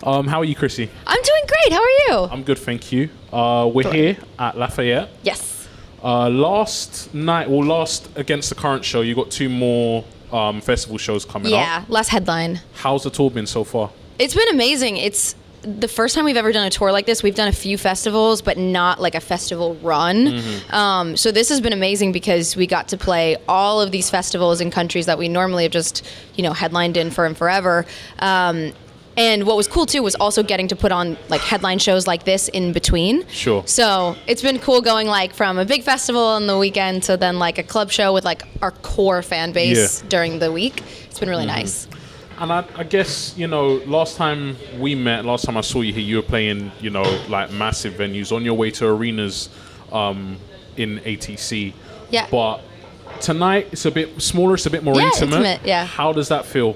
How are you, Chrissy? I'm doing great. How are you? I'm good, thank you. We're here at Lafayette. Yes. Last against the current show, you got 2 more festival shows coming up. Yeah, last headline. How's the tour been so far? It's been amazing. It's the first time we've ever done a tour like this. We've done a few festivals, but not like a festival run. Mm-hmm. So this has been amazing because we got to play all of these festivals in countries that we normally have just, headlined in for and forever. And what was cool too was also getting to put on like headline shows like this in between. Sure. So it's been cool going like from a big festival on the weekend to then like a club show with like our core fan base during the week. It's been really nice. And I guess, last time I saw you here, you were playing, like massive venues on your way to arenas in ATC. Yeah. But tonight it's a bit smaller, it's a bit more intimate. Yeah. How does that feel,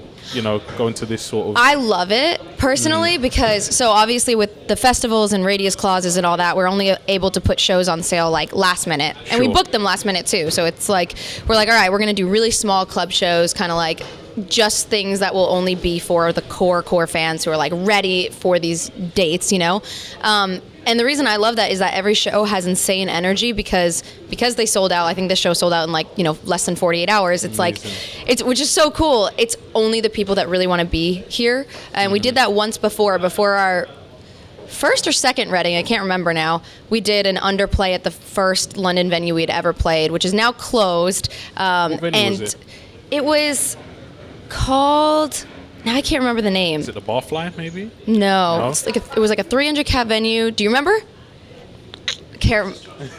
going to this sort of... I love it personally because, so obviously with the festivals and radius clauses and all that, we're only able to put shows on sale like last minute. And we booked them last minute too. So it's like, we're like, all right, we're going to do really small club shows, kind of like just things that will only be for the core fans who are like ready for these dates, and the reason I love that is that every show has insane energy because they sold out. I think this show sold out in like, less than 48 hours. It's amazing. Which is so cool. It's only the people that really want to be here. And we did that once before our first or second Reading, I can't remember now. We did an underplay at the first London venue we'd ever played, which is now closed. What venue was it? It was called... Now I can't remember the name. Is it the Barfly, maybe? No. It's like it was like a 300 cap venue. Do you remember?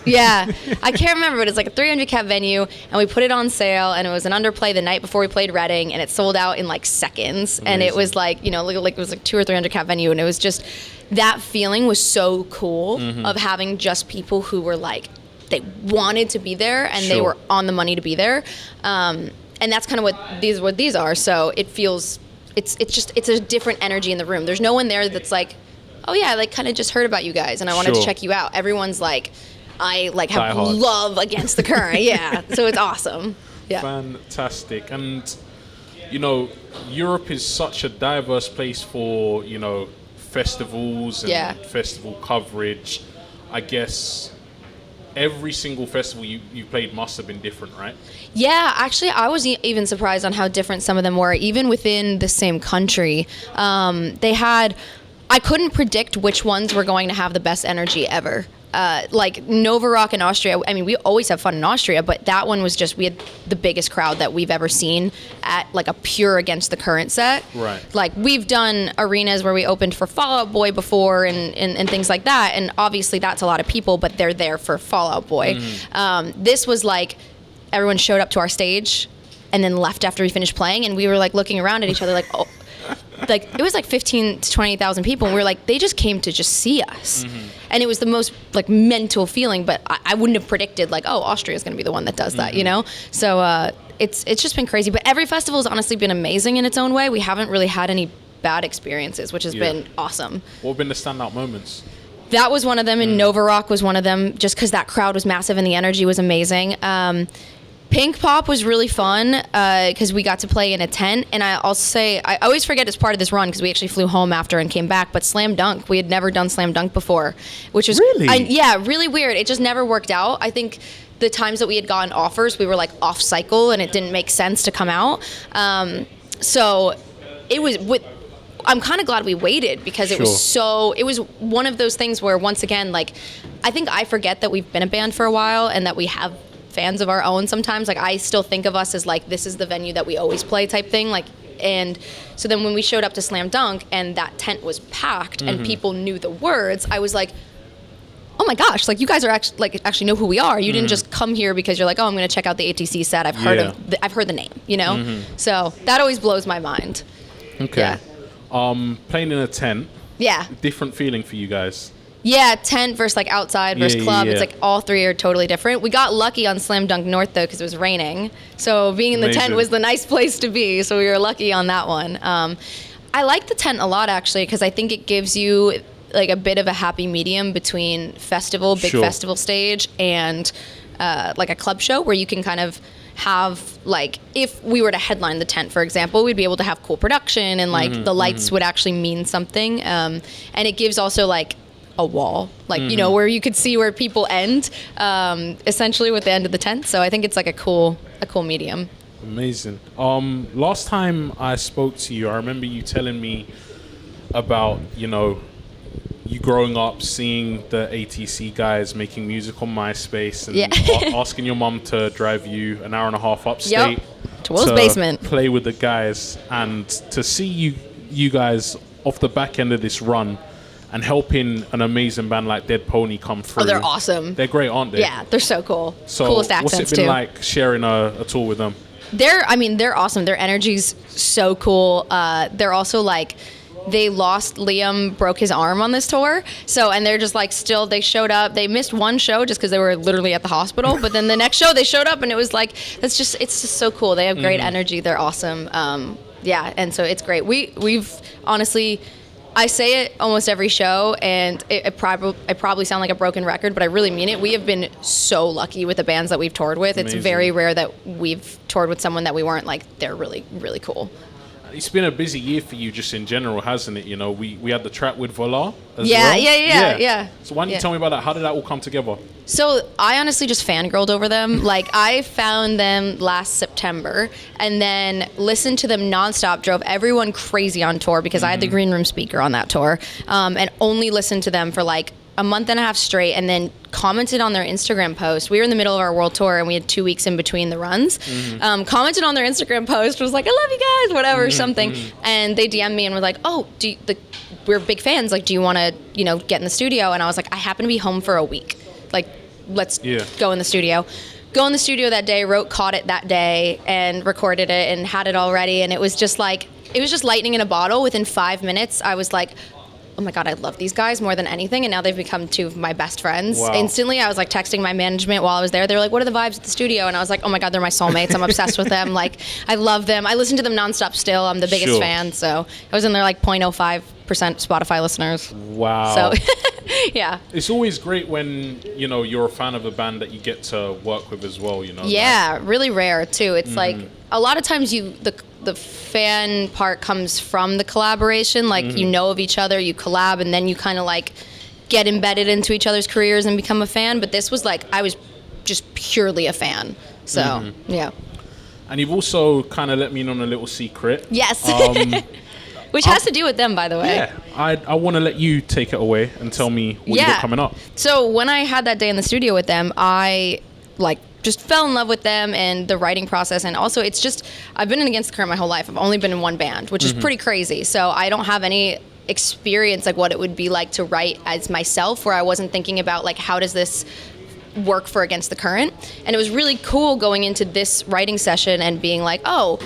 Yeah, I can't remember, but it's like a 300 cap venue, and we put it on sale, and it was an underplay the night before we played Reading, and it sold out in like seconds. Amazing. And it was like, like it was like 200 or 300 cap venue, and it was just, that feeling was so cool of having just people who were like, they wanted to be there, and they were on the money to be there. And that's kind of what these are. So it feels... It's a different energy in the room. There's no one there that's like, oh yeah, I like kind of just heard about you guys and I wanted to check you out. Everyone's like, I like have love against the current. Yeah. So it's awesome. Yeah. Fantastic. And, Europe is such a diverse place for, festivals and festival coverage. I guess every single festival you played must have been different, right? Yeah, actually, I was even surprised on how different some of them were, even within the same country. I couldn't predict which ones were going to have the best energy ever. Like Nova Rock in Austria, I mean, we always have fun in Austria, but that one was just, we had the biggest crowd that we've ever seen at like a pure against the current set. Right. Like we've done arenas where we opened for Fall Out Boy before and things like that, and obviously that's a lot of people, but they're there for Fall Out Boy. This was like, everyone showed up to our stage and then left after we finished playing, and we were like looking around at each other like, oh, like it was like 15 to 20,000 people, and we were like, they just came to just see us. And it was the most like mental feeling, but I wouldn't have predicted like, oh, Austria is going to be the one that does that, So it's just been crazy, but every festival has honestly been amazing in its own way. We haven't really had any bad experiences, which has been awesome. What have been the standout moments? That was one of them, and Nova Rock was one of them, just because that crowd was massive and the energy was amazing. Pink Pop was really fun because we got to play in a tent, and I'll say, I always forget it's part of this run because we actually flew home after and came back, but Slam Dunk, we had never done Slam Dunk before, which was really weird. It just never worked out. I think the times that we had gotten offers, we were like off cycle and it didn't make sense to come out. So it was I'm kind of glad we waited because it was one of those things where, once again, like, I think I forget that we've been a band for a while and that we have fans of our own sometimes. Like, I still think of us as like, this is the venue that we always play type thing. Like, and so then when we showed up to Slam Dunk and that tent was packed and people knew the words, I was like, oh my gosh, like, you guys are actually know who we are. You didn't just come here because you're like, oh, I'm going to check out the ATC set. I've heard the name, So that always blows my mind. Okay. Yeah. Playing in a tent. Yeah. Different feeling for you guys. Yeah, tent versus like outside versus club. It's like all three are totally different. We got lucky on Slam Dunk North though because it was raining. So being in the tent was the nice place to be. So we were lucky on that one. I like the tent a lot actually because I think it gives you like a bit of a happy medium between big festival stage and like a club show where you can kind of have, like, if we were to headline the tent, for example, we'd be able to have cool production and like the lights would actually mean something. And it gives also like a wall, like, you know, where you could see where people end, essentially with the end of the tent. So I think it's like a cool medium. Amazing. Last time I spoke to you, I remember you telling me about, you know, you growing up seeing the ATC guys making music on MySpace and asking your mum to drive you an hour and a half upstate to Will's basement, play with the guys, and to see you guys off the back end of this run and helping an amazing band like Dead Pony come through. Oh, they're awesome. They're great, aren't they? Yeah, they're so cool. So coolest accents what's it been too. like sharing a tour with them? They're awesome. Their energy's so cool. They're also like, Liam broke his arm on this tour. So, and they're just like, still, they showed up. They missed one show just because they were literally at the hospital. But then the next show they showed up and it was like, it's just so cool. They have great energy. They're awesome. And so it's great. We've honestly, I say it almost every show, and I probably sound like a broken record, but I really mean it. We have been so lucky with the bands that we've toured with. Amazing. It's very rare that we've toured with someone that we weren't like, they're really, really cool. It's been a busy year for you just in general, hasn't it? You know, we had the track with Voila as well. Yeah. So why don't you tell me about that? How did that all come together? So I honestly just fangirled over them. Like, I found them last September and then listened to them nonstop, drove everyone crazy on tour because I had the green room speaker on that tour, and only listened to them for like a month and a half straight, and then commented on their Instagram post. We were in the middle of our world tour and we had 2 weeks in between the runs. Commented on their Instagram post, was like, I love you guys, whatever, something. And they DM'd me and were like, oh, we're big fans. Like, do you want to, get in the studio? And I was like, I happen to be home for a week. Like, let's go in the studio. Go in the studio that day, caught it that day, and recorded it and had it all ready. And it was just like, lightning in a bottle. Within 5 minutes, I was like, oh my God, I love these guys more than anything. And now they've become two of my best friends. Wow. Instantly, I was like texting my management while I was there. They were like, what are the vibes at the studio? And I was like, oh my God, they're my soulmates. I'm obsessed with them. Like, I love them. I listen to them nonstop still. I'm the biggest fan. So I was in there like 0.05% Spotify listeners. Wow. So yeah. It's always great when, you're a fan of a band that you get to work with as well, Yeah, like, really rare too. It's like a lot of times the fan part comes from the collaboration. Like, you know of each other, you collab, and then you kind of like get embedded into each other's careers and become a fan. But this was like, I was just purely a fan. So, yeah. And you've also kind of let me in on a little secret. Yes. Which has to do with them, by the way. Yeah. I want to let you take it away and tell me what you got coming up. So when I had that day in the studio with them, I just fell in love with them and the writing process. And also, it's just, I've been in Against the Current my whole life. I've only been in one band, which is pretty crazy. So I don't have any experience like what it would be like to write as myself, where I wasn't thinking about like, how does this work for Against the Current? And it was really cool going into this writing session and being like, oh,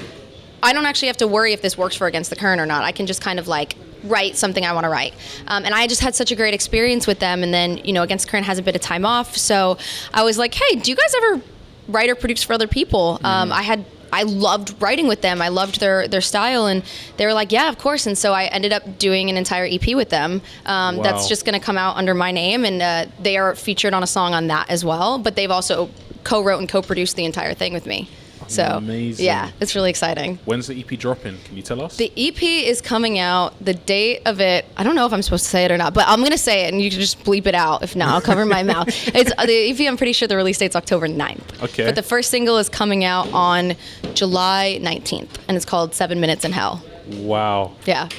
I don't actually have to worry if this works for Against the Current or not. I can just kind of like write something I want to write. And I just had such a great experience with them. And then, Against the Current has a bit of time off. So I was like, hey, do you guys ever write or produce for other people? I loved writing with them. I loved their style. And they were like, yeah, of course. And so I ended up doing an entire EP with them. That's just going to come out under my name. And they are featured on a song on that as well. But they've also co-wrote and co-produced the entire thing with me. So, amazing. Yeah, it's really exciting. When's the EP dropping? Can you tell us? The EP is coming out. The date of it, I don't know if I'm supposed to say it or not, but I'm going to say it and you can just bleep it out. If not, I'll cover my mouth. It's the EP, I'm pretty sure the release date's October 9th. Okay. But the first single is coming out on July 19th, and it's called 7 Minutes in Hell. Wow. Yeah.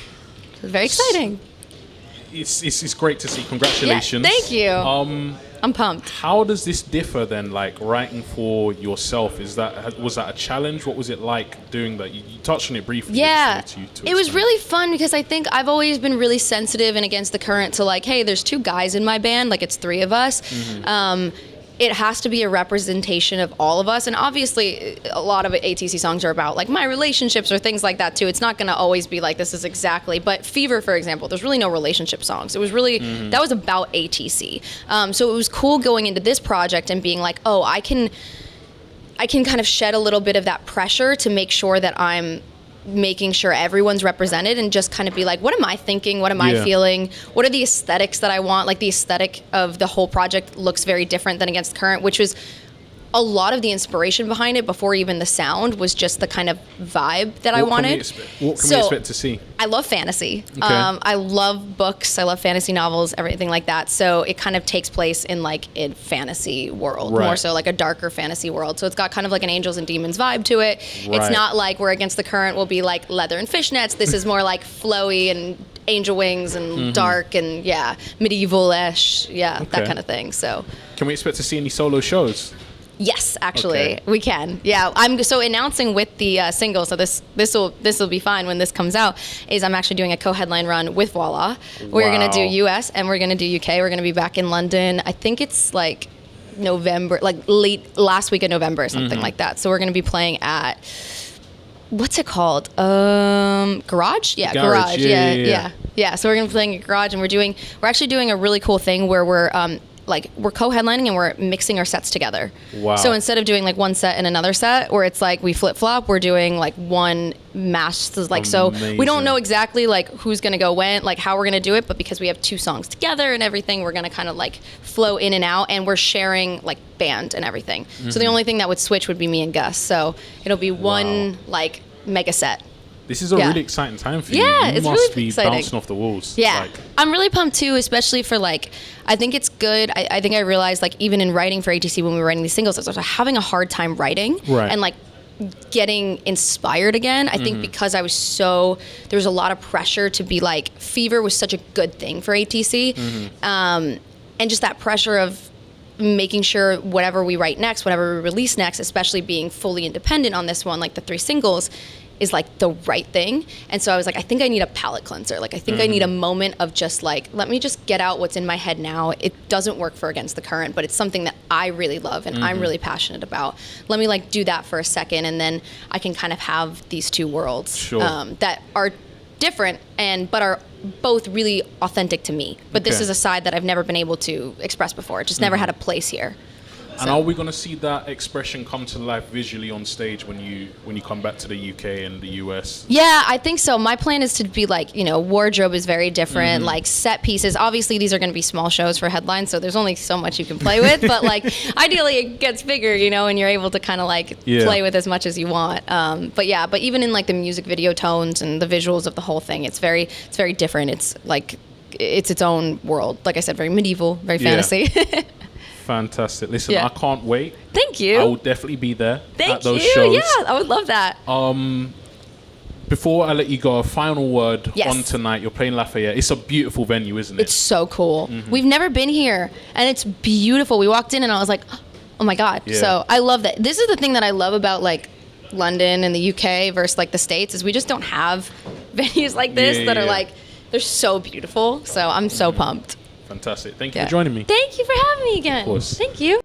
It's very exciting. It's great to see. Congratulations. Yeah, thank you. I'm pumped. How does this differ then, like writing for yourself? Was that a challenge? What was it like doing that? You touched on it briefly. Yeah, it was really fun because I think I've always been really sensitive and Against the Current to like, hey, there's two guys in my band, like it's three of us. It has to be a representation of all of us. And obviously, a lot of ATC songs are about like my relationships or things like that too. It's not going to always be like this is exactly. But Fever, for example, there's really no relationship songs. It was really, that was about ATC. So it was cool going into this project and being like, oh, I can kind of shed a little bit of that pressure to make sure that I'm making sure everyone's represented and just kind of be like, what am I thinking? What am I feeling? What are the aesthetics that I want? Like the aesthetic of the whole project looks very different than Against the Current, which was a lot of the inspiration behind it before even the sound was just the kind of vibe that I wanted. What can we expect to see? I love fantasy. Okay. I love books. I love fantasy novels, everything like that. So it kind of takes place in like a fantasy world, more so like a darker fantasy world. So it's got kind of like an angels and demons vibe to it. Right. It's not like We're Against the Current will be like leather and fishnets. This is more like flowy and angel wings and dark and medieval-ish, that kind of thing. So can we expect to see any solo shows? Yes, actually, we can. Yeah, I'm so announcing with the single. So this will be fine when this comes out. Is I'm actually doing a co-headline run with Voila. We're gonna do US and we're gonna do UK. We're gonna be back in London. I think it's like November, like late last week of November or something like that. So we're gonna be playing at what's it called? Garage? Yeah, Garage. Yeah. So we're gonna be playing at Garage, and we're actually doing a really cool thing where we're co-headlining and we're mixing our sets together. Wow. So instead of doing like one set and another set where it's like we flip-flop, we're doing like one mash. Like, so we don't know exactly like who's going to go when, like how we're going to do it, but because we have 2 songs together and everything, we're going to kind of like flow in and out, and we're sharing like band and everything. So the only thing that would switch would be me and Gus. So it'll be one like mega set. This is a really exciting time for you. Yeah, you it's must really be exciting. bouncing off the walls. Yeah, I'm really pumped too, especially for like, I think it's good. I think I realized like even in writing for ATC when we were writing these singles, I was having a hard time writing and like getting inspired again. I think because there was a lot of pressure to be like, Fever was such a good thing for ATC. And just that pressure of making sure whatever we write next, whatever we release next, especially being fully independent on this one, like the 3 singles, is like the right thing. And so I was like, I think I need a palate cleanser. Like I think I need a moment of just like, let me just get out what's in my head now. It doesn't work for Against the Current, but it's something that I really love and I'm really passionate about. Let me like do that for a second, and then I can kind of have these 2 worlds that are different but are both really authentic to me. But this is a side that I've never been able to express before. It just never had a place here. And are we going to see that expression come to life visually on stage when you come back to the UK and the US? Yeah, I think so. My plan is to be like, wardrobe is very different, like set pieces. Obviously, these are going to be small shows for headlines, so there's only so much you can play with. But like, ideally, it gets bigger, and you're able to kind of like play with as much as you want. But even in like the music video tones and the visuals of the whole thing, it's very different. It's like it's its own world. Like I said, very medieval, very fantasy. Fantastic. Listen, I can't wait. Thank you. I will definitely be there at those Thank you. shows. Yeah, I would love that. Before I let you go, a final word on tonight. You're playing Lafayette. It's a beautiful venue, isn't it? It's so cool. We've never been here, and it's beautiful. We walked in, and I was like, oh my God. Yeah. So I love that. This is the thing that I love about like London and the UK versus like the States, is we just don't have venues like this that are like, they're so beautiful. So I'm so pumped. Fantastic. Thank you for joining me. Thank you for having me again. Of course. Thank you.